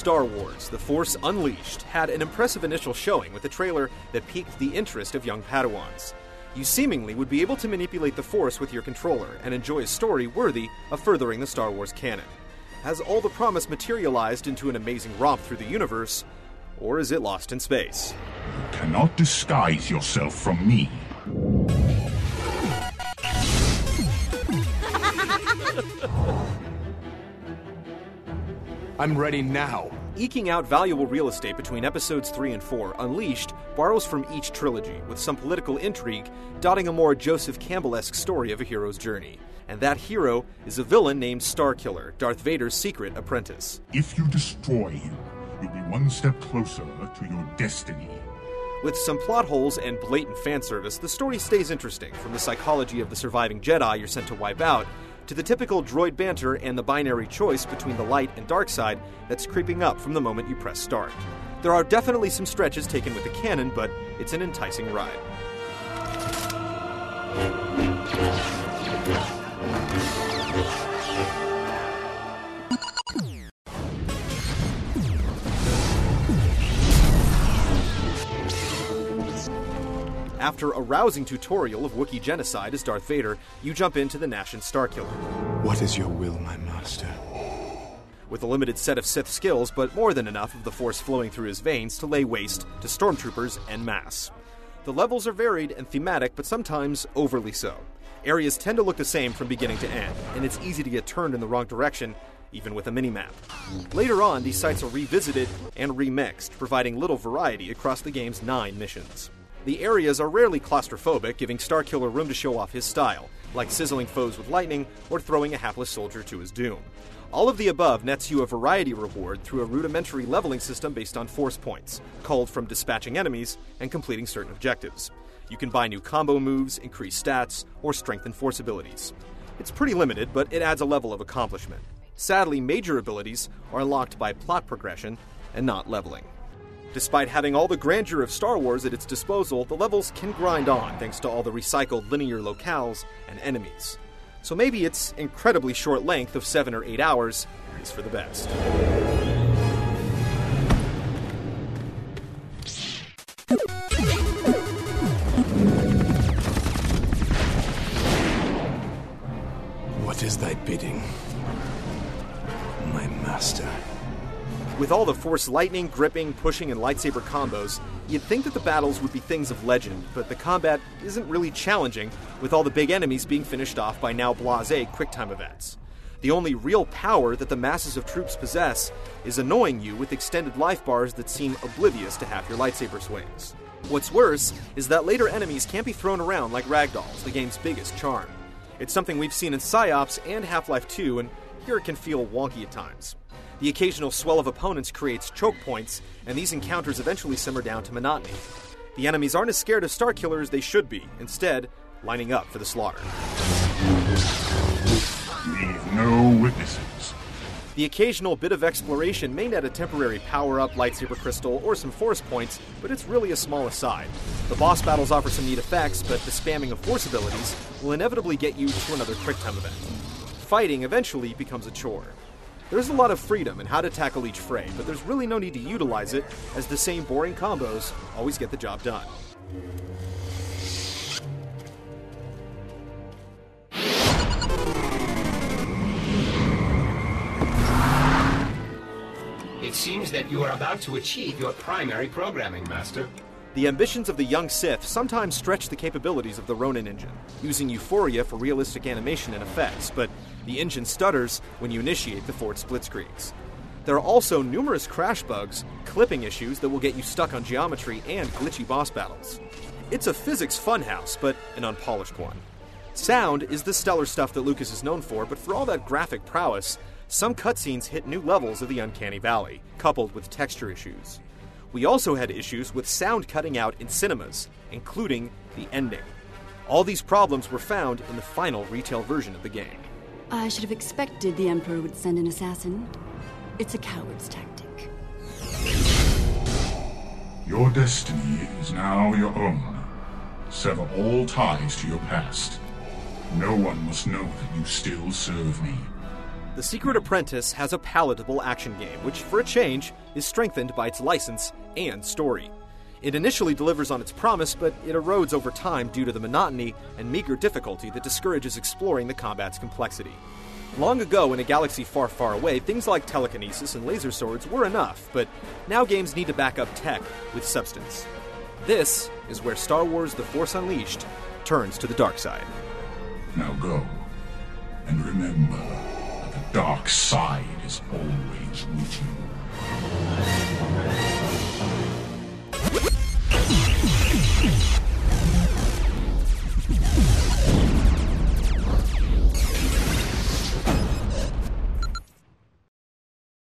Star Wars: The Force Unleashed had an impressive initial showing with a trailer that piqued the interest of young Padawans. You seemingly would be able to manipulate the Force with your controller and enjoy a story worthy of furthering the Star Wars canon. Has all the promise materialized into an amazing romp through the universe, or is it lost in space? You cannot disguise yourself from me. I'm ready now. Eking out valuable real estate between episodes 3 and 4, Unleashed borrows from each trilogy, with some political intrigue dotting a more Joseph Campbell-esque story of a hero's journey. And that hero is a villain named Starkiller, Darth Vader's secret apprentice. If you destroy him, you'll be one step closer to your destiny. With some plot holes and blatant fan service, the story stays interesting, from the psychology of the surviving Jedi you're sent to wipe out, to the typical droid banter and the binary choice between the light and dark side that's creeping up from the moment you press start. There are definitely some stretches taken with the canon, but it's an enticing ride. After a rousing tutorial of Wookiee genocide as Darth Vader, you jump into the Nashin Starkiller. What is your will, my master? With a limited set of Sith skills, but more than enough of the Force flowing through his veins to lay waste to stormtroopers en masse. The levels are varied and thematic, but sometimes overly so. Areas tend to look the same from beginning to end, and it's easy to get turned in the wrong direction, even with a minimap. Later on, these sites are revisited and remixed, providing little variety across the game's 9 missions. The areas are rarely claustrophobic, giving Starkiller room to show off his style, like sizzling foes with lightning or throwing a hapless soldier to his doom. All of the above nets you a variety reward through a rudimentary leveling system based on force points, culled from dispatching enemies and completing certain objectives. You can buy new combo moves, increase stats, or strengthen force abilities. It's pretty limited, but it adds a level of accomplishment. Sadly, major abilities are unlocked by plot progression and not leveling. Despite having all the grandeur of Star Wars at its disposal, the levels can grind on thanks to all the recycled linear locales and enemies. So maybe its incredibly short length of 7 or 8 hours is for the best. What is thy bidding, my master? With all the Force lightning, gripping, pushing, and lightsaber combos, you'd think that the battles would be things of legend, but the combat isn't really challenging, with all the big enemies being finished off by now blasé QuickTime events. The only real power that the masses of troops possess is annoying you with extended life bars that seem oblivious to half your lightsaber swings. What's worse is that later enemies can't be thrown around like ragdolls, the game's biggest charm. It's something we've seen in Psyops and Half-Life 2, and here it can feel wonky at times. The occasional swell of opponents creates choke points, and these encounters eventually simmer down to monotony. The enemies aren't as scared of Starkiller as they should be, instead, lining up for the slaughter. Leave no witnesses. The occasional bit of exploration may net a temporary power-up, lightsaber crystal, or some force points, but it's really a small aside. The boss battles offer some neat effects, but the spamming of force abilities will inevitably get you to another QuickTime event. Fighting eventually becomes a chore. There's a lot of freedom in how to tackle each fray, but there's really no need to utilize it, as the same boring combos always get the job done. It seems that you are about to achieve your primary programming, Master. The ambitions of the young Sith sometimes stretch the capabilities of the Ronin engine, using Euphoria for realistic animation and effects, but the engine stutters when you initiate the forward split screens. There are also numerous crash bugs, clipping issues that will get you stuck on geometry, and glitchy boss battles. It's a physics funhouse, but an unpolished one. Sound is the stellar stuff that Lucas is known for, but for all that graphic prowess, some cutscenes hit new levels of the uncanny valley, coupled with texture issues. We also had issues with sound cutting out in cinemas, including the ending. All these problems were found in the final retail version of the game. I should have expected the Emperor would send an assassin. It's a coward's tactic. Your destiny is now your own. Sever all ties to your past. No one must know that you still serve me. The Secret Apprentice has a palatable action game, which, for a change, is strengthened by its license and story. It initially delivers on its promise, but it erodes over time due to the monotony and meager difficulty that discourages exploring the combat's complexity. Long ago, in a galaxy far, far away, things like telekinesis and laser swords were enough, but now games need to back up tech with substance. This is where Star Wars The Force Unleashed turns to the dark side. Now go, and remember that the dark side is always with you.